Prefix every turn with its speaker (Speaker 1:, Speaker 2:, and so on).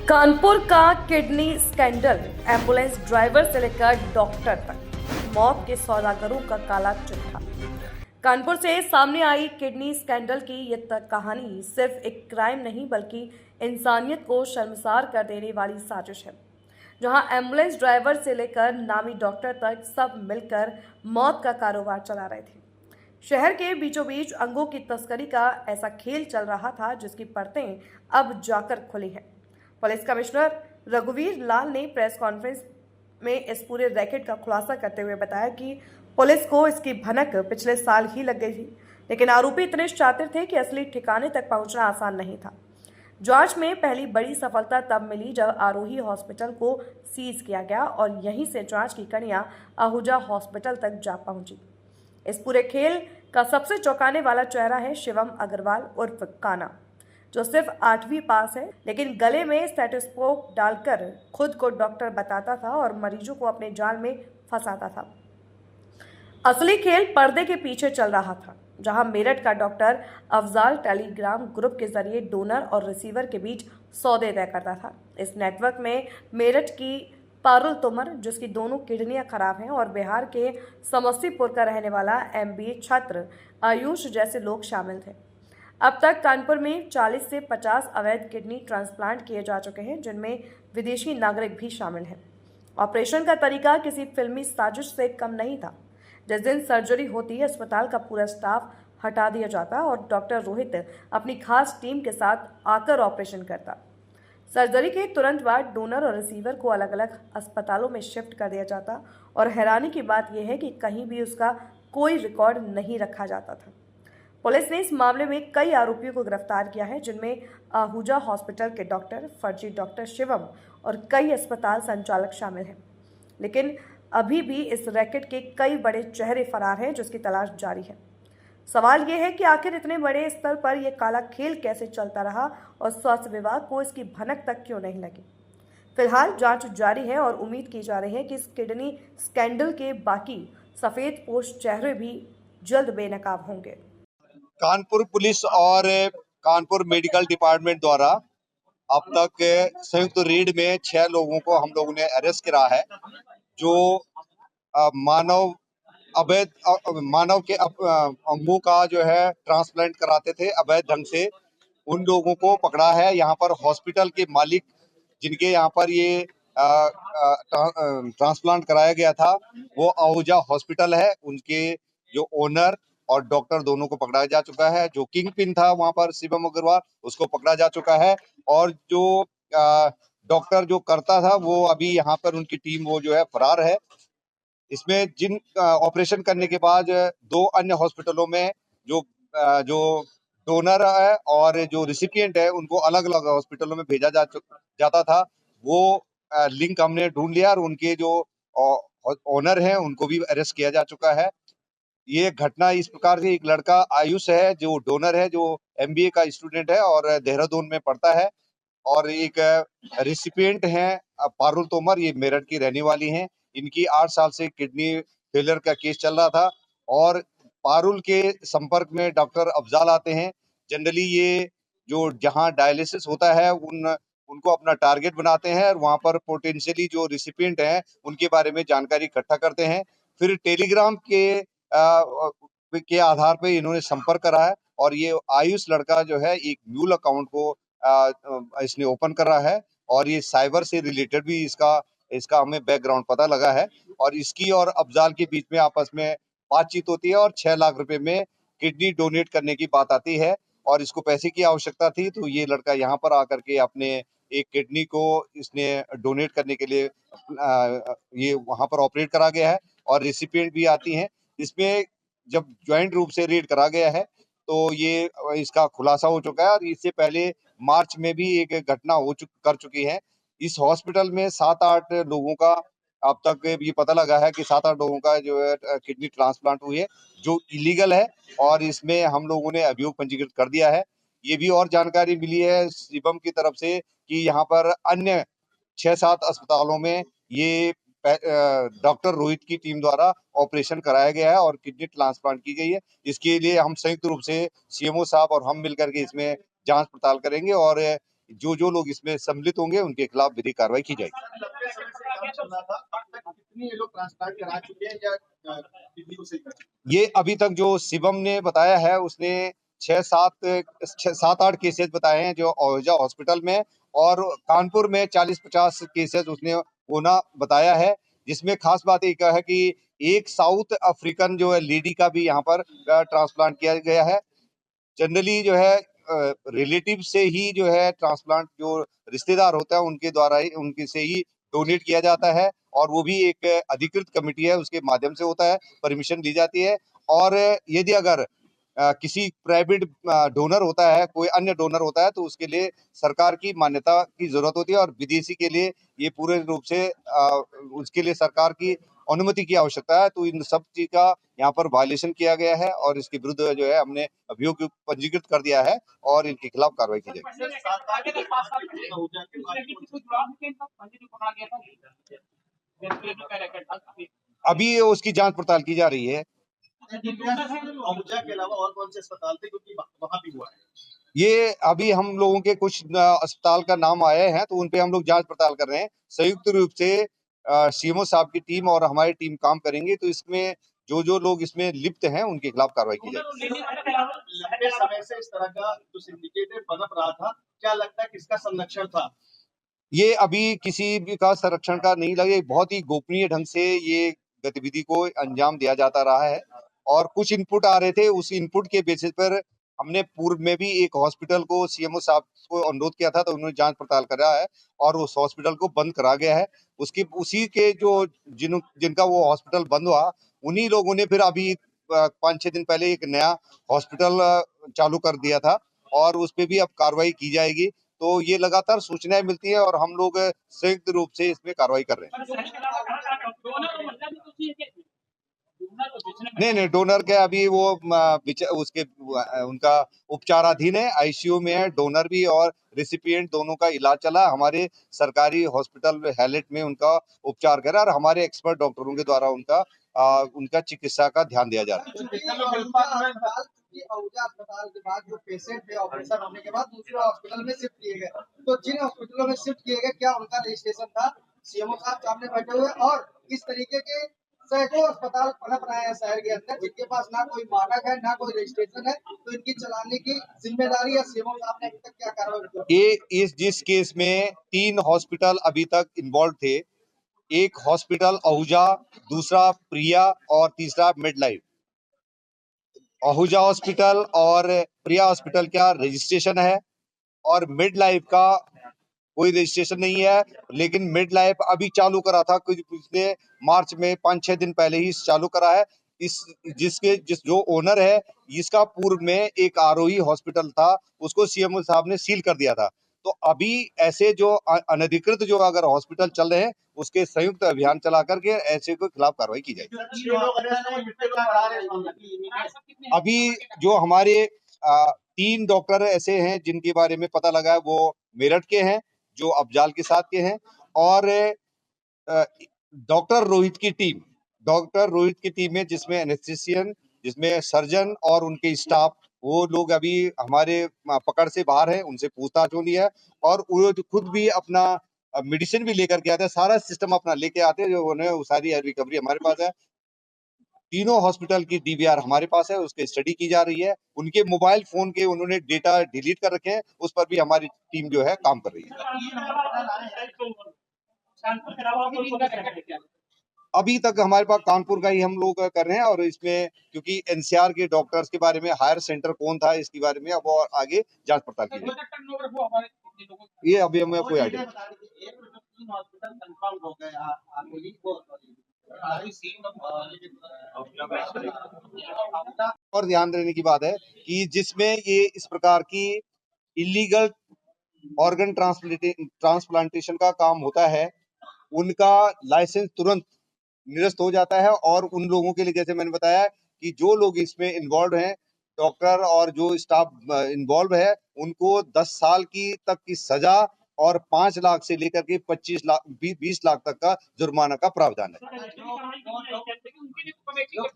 Speaker 1: कानपुर का kidney scandal, ambulance driver से लेकर डॉक्टर तक, मौत के सौदागरों का काला चिट्ठा। कानपुर से सामने आई किडनी स्कैंडल की ये कहानी सिर्फ एक क्राइम नहीं बल्कि इंसानियत को शर्मसार कर देने वाली साजिश है, जहां एम्बुलेंस ड्राइवर से लेकर नामी डॉक्टर तक सब मिलकर मौत का कारोबार चला रहे थे। शहर के बीचों बीच अंगों की तस्करी का ऐसा खेल चल रहा था जिसकी परतें अब जाकर खुली हैं। पुलिस कमिश्नर रघुवीर लाल ने प्रेस कॉन्फ्रेंस में इस पूरे रैकेट का खुलासा करते हुए बताया कि पुलिस को इसकी भनक पिछले साल ही लग गई थी, लेकिन आरोपी इतने शातिर थे कि असली ठिकाने तक पहुंचना आसान नहीं था। जांच में पहली बड़ी सफलता तब मिली जब आरोही हॉस्पिटल को सीज किया गया और यहीं से जांच की कड़ियां आहूजा हॉस्पिटल तक जा पहुंची। इस पूरे खेल का सबसे चौंकाने वाला चेहरा है शिवम अग्रवाल उर्फ काना, जो सिर्फ 8वीं पास है, लेकिन गले में स्टेथोस्कोप डालकर खुद को डॉक्टर बताता था और मरीजों को अपने जाल में फंसाता था। असली खेल पर्दे के पीछे चल रहा था, जहां मेरठ का डॉक्टर अफजाल टेलीग्राम ग्रुप के जरिए डोनर और रिसीवर के बीच सौदे तय करता था। इस नेटवर्क में मेरठ की पारुल तोमर, जिसकी दोनों किडनियां खराब हैं, और बिहार के समस्तीपुर का रहने वाला MBA छात्र आयुष जैसे लोग शामिल थे। अब तक कानपुर में 40 से 50 अवैध किडनी ट्रांसप्लांट किए जा चुके हैं, जिनमें विदेशी नागरिक भी शामिल हैं। ऑपरेशन का तरीका किसी फिल्मी साजिश से कम नहीं था। जिस दिन सर्जरी होती, अस्पताल का पूरा स्टाफ हटा दिया जाता और डॉक्टर रोहित अपनी खास टीम के साथ आकर ऑपरेशन करता। सर्जरी के तुरंत बाद डोनर और रिसीवर को अलग अलग अस्पतालों में शिफ्ट कर दिया जाता और हैरानी की बात यह है कि कहीं भी उसका कोई रिकॉर्ड नहीं रखा जाता था। पुलिस ने इस मामले में कई आरोपियों को गिरफ्तार किया है, जिनमें आहूजा हॉस्पिटल के डॉक्टर, फर्जी डॉक्टर शिवम और कई अस्पताल संचालक शामिल हैं। लेकिन अभी भी इस रैकेट के कई बड़े चेहरे फरार हैं, जिसकी तलाश जारी है। सवाल यह है कि आखिर इतने बड़े स्तर पर यह काला खेल कैसे चलता रहा और स्वास्थ्य विभाग को इसकी भनक तक क्यों नहीं लगी। फिलहाल जांच जारी है और उम्मीद की जा रही है कि इस किडनी स्कैंडल के बाकी सफेद पोश चेहरे भी जल्द बेनकाब होंगे।
Speaker 2: कानपुर पुलिस और कानपुर मेडिकल डिपार्टमेंट द्वारा अब तक संयुक्त रेड में 6 लोगों को हम लोगों ने अरेस्ट करा है, जो मानव के अंगों का जो है ट्रांसप्लांट कराते थे अवैध ढंग से। उन लोगों को पकड़ा है। यहाँ पर हॉस्पिटल के मालिक, जिनके यहाँ पर ये ट्रांसप्लांट कराया गया था, वो आहूजा हॉस्पिटल है। उनके जो ओनर और डॉक्टर दोनों को पकड़ा जा चुका है। जो किंग पिन था वहां पर शिवम अग्रवाल, उसको पकड़ा जा चुका है। और जो डॉक्टर जो करता था वो अभी यहाँ पर उनकी टीम वो जो है फरार है। इसमें जिन ऑपरेशन करने के बाद 2 अन्य हॉस्पिटलों में जो डोनर है और जो रिसिपिएंट है, उनको अलग अलग हॉस्पिटलों में भेजा जाता था। वो लिंक हमने ढूंढ लिया और उनके जो ओनर हैं उनको भी अरेस्ट किया जा चुका है। ये घटना इस प्रकार से, एक लड़का आयुष है जो डोनर है, जो MBA का स्टूडेंट है और देहरादून में पढ़ता है, और एक रिसिपिएंट हैं पारुल तोमर, ये मेरठ की रहने वाली हैं। इनकी 8 साल से किडनी फेलियर का केस चल रहा था और पारुल के संपर्क में डॉक्टर अफजाल आते हैं। जनरली ये जो जहां डायलिसिस होता है उनको अपना टारगेट बनाते हैं और वहां पर पोटेंशियली जो रिसिपिएंट हैं उनके बारे में जानकारी इकट्ठा करते हैं। फिर टेलीग्राम के आधार पे इन्होंने संपर्क करा है और ये आयुष लड़का जो है एक म्यूल अकाउंट को इसने ओपन करा है और ये साइबर से रिलेटेड भी इसका हमें बैकग्राउंड पता लगा है। और इसकी और अफजाल के बीच में आपस में बातचीत होती है और 6 लाख रुपए में किडनी डोनेट करने की बात आती है और इसको पैसे की आवश्यकता थी, तो ये लड़का यहाँ पर आकर के अपने एक किडनी को इसने डोनेट करने के लिए ये वहां पर ऑपरेट करा गया है और रिसिपिएंट भी आती हैं। इसमें जब ज्वाइंट रूप से रेड करा गया है तो ये इसका खुलासा हो चुका है। और इससे पहले मार्च में भी एक घटना कर चुकी है। इस हॉस्पिटल में 7-8 लोगों का अब तक ये पता लगा है कि 7-8 लोगों का जो है किडनी ट्रांसप्लांट हुई है, जो इलीगल है, और इसमें हम लोगों ने अभियोग पंजीकृत कर दिया है। ये भी और जानकारी मिली है शिवम की तरफ से कि यहाँ पर अन्य 6-7 अस्पतालों में ये डॉक्टर रोहित की टीम द्वारा ऑपरेशन कराया गया है और किडनी ट्रांसप्लांट की गई है। इसके लिए हम संयुक्त रूप से CMO साहब और हम मिलकर के इसमें जांच पड़ताल करेंगे और जो जो लोग इसमें सम्मिलित होंगे उनके खिलाफ विधिक कार्रवाई की जाएगी।
Speaker 3: लंबे समय से काम चल रहा था, अब तक कितनी ये लोग ट्रांसप्लांट करा चुके हैं या किडनी को सही कर चुके हैं?
Speaker 2: ये अभी तक जो शिवम ने बताया है उसने 7-8 केसेस बताए हैं जो ओहिजा हॉस्पिटल में, और कानपुर में 40-50 केसेस उसने होना बताया है, जिसमें खास बात एक है कि एक साउथ अफ्रीकन जो है लेडी का भी यहाँ पर ट्रांसप्लांट किया गया है। जनरली जो है रिलेटिव से ही जो है ट्रांसप्लांट जो रिश्तेदार होता है उनके द्वारा ही उनके से ही डोनेट किया जाता है, और वो भी एक अधिकृत कमेटी है उसके माध्यम से होता है, परमिशन दी जाती है। और यदि अगर किसी प्राइवेट डोनर होता है, कोई अन्य डोनर होता है, तो उसके लिए सरकार की मान्यता की जरूरत होती है, और विदेशी के लिए ये पूरे रूप से उसके लिए सरकार की अनुमति की आवश्यकता है। तो इन सब चीज का यहाँ पर वायलेशन किया गया है, और इसके विरुद्ध जो है हमने अभियोग पंजीकृत कर दिया है और इनके खिलाफ कार्रवाई की जाएगी। अभी उसकी जांच पड़ताल की जा रही है।
Speaker 3: अहुजा के अलावा और कौन से अस्पताल थे, क्योंकि वहां भी हुआ है?
Speaker 2: ये अभी हम लोगों के कुछ अस्पताल का नाम आए हैं, तो उनपे हम लोग जांच पड़ताल कर रहे हैं। संयुक्त रूप से सीएमओ साहब की टीम और हमारी टीम काम करेंगे, तो इसमें जो जो लोग इसमें लिप्त हैं उनके खिलाफ कार्रवाई की जाएगी।
Speaker 3: लंबे समय से इस तरह का जो सिंडिकेट है पनप रहा था, क्या लगता है किसका संरक्षण था?
Speaker 2: ये अभी किसी भी का संरक्षण का नहीं लगे, बहुत ही गोपनीय ढंग से ये गतिविधि को अंजाम दिया जाता रहा है, और कुछ इनपुट आ रहे थे, उस इनपुट के बेसिस पर हमने पूर्व में भी एक हॉस्पिटल को सीएमओ साहब को अनुरोध किया था, तो उन्होंने जांच पड़ताल करा है और उस हॉस्पिटल को बंद करा गया है। उसी के जो जिनका वो हॉस्पिटल बंद हुआ, उन्हीं लोगों ने फिर अभी 5-6 दिन पहले एक नया हॉस्पिटल चालू कर दिया था, और उस पे भी अब कार्रवाई की जाएगी। तो ये लगातार सूचनाएं मिलती है और हम लोग संयुक्त रूप से इसमें कार्रवाई कर रहे हैं। नहीं, डोनर के अभी वो उसके उनका उपचाराधीन है, आईसीयू में है, डोनर भी और रेसिपिएंट दोनों का इलाज चला। हमारे सरकारी हॉस्पिटल हैलेट में उनका उपचार करा, और हमारे एक्सपर्ट डॉक्टरों के द्वारा उनका चिकित्सा का ध्यान दिया जा रहा है।
Speaker 4: अहुजा अस्पताल के बाद जो पेशेंट थे ऑपरेशन होने के बाद दूसरे हॉस्पिटल में शिफ्ट किए गए, तो जिन हॉस्पिटलों में शिफ्ट किए गए क्या उनका रजिस्ट्रेशन था? सीएमओ साहब सामने बैठे हुए, और किस तरीके के सैकड़ों अस्पताल पनप रहे हैं शहर के अंदर जिनके पास ना कोई मानक है ना कोई रजिस्ट्रेशन है, तो इनकी चलाने की जिम्मेदारी या सीएमओ साहब ने अभी तक क्या कार्रवाई की?
Speaker 2: जिस केस में 3 हॉस्पिटल अभी तक इन्वॉल्व थे, एक हॉस्पिटल अहुजा, दूसरा प्रिया और तीसरा मिडलाइफ। अहुजा हॉस्पिटल और प्रिया हॉस्पिटल का रजिस्ट्रेशन है, और मिड लाइफ का कोई रजिस्ट्रेशन नहीं है, लेकिन मिड लाइफ अभी चालू करा था, कुछ पिछले मार्च में 5-6 दिन पहले ही चालू करा है। जो ओनर है, इसका पूर्व में एक आरोही हॉस्पिटल था, उसको सीएमओ साहब ने सील कर दिया था। तो अभी ऐसे जो अनधिकृत जो अगर हॉस्पिटल चल रहे हैं, उसके संयुक्त अभियान चला करके ऐसे के खिलाफ कार्रवाई की जाएगी। अभी जो हमारे 3 डॉक्टर ऐसे हैं जिनके बारे में पता लगा है, वो मेरठ के हैं, जो अफजाल के साथ के हैं, और डॉक्टर रोहित की टीम है, जिसमें एनेस्थीसियन, जिसमें सर्जन और उनके स्टाफ, वो लोग अभी हमारे पकड़ से बाहर हैं, उनसे पूछताछ हो रही है, और वो खुद भी अपना मेडिसिन भी लेकर के आते हैं, सारा सिस्टम अपना लेके आते हैं, जो उन्हें सारी रिकवरी हमारे पास है। तीनों हॉस्पिटल की डीवीआर हमारे पास है, उसकी स्टडी की जा रही है। उनके मोबाइल फोन के उन्होंने डेटा डिलीट कर रखे हैं, उस पर भी हमारी टीम जो है काम कर रही है। अभी तक हमारे पास कानपुर का ही हम लोग कर रहे हैं, और इसमें क्योंकि एनसीआर के डॉक्टर्स के बारे में हायर सेंटर कौन था इसके बारे में अब और आगे जांच पड़ताल की जाएगी। ये अभी हमें कोई आइडिया और ध्यान देने की बात है कि जिसमें ये इस प्रकार की इलीगल ऑर्गन ट्रांसप्लांटेशन का काम होता है, उनका लाइसेंस तुरंत निरस्त हो जाता है, और उन लोगों के लिए, जैसे मैंने बताया कि जो लोग इसमें इन्वॉल्व हैं, डॉक्टर और जो स्टाफ इन्वॉल्व है, उनको 10 साल तक की सजा और 5 लाख से लेकर के 20 लाख तक का जुर्माना का प्रावधान है।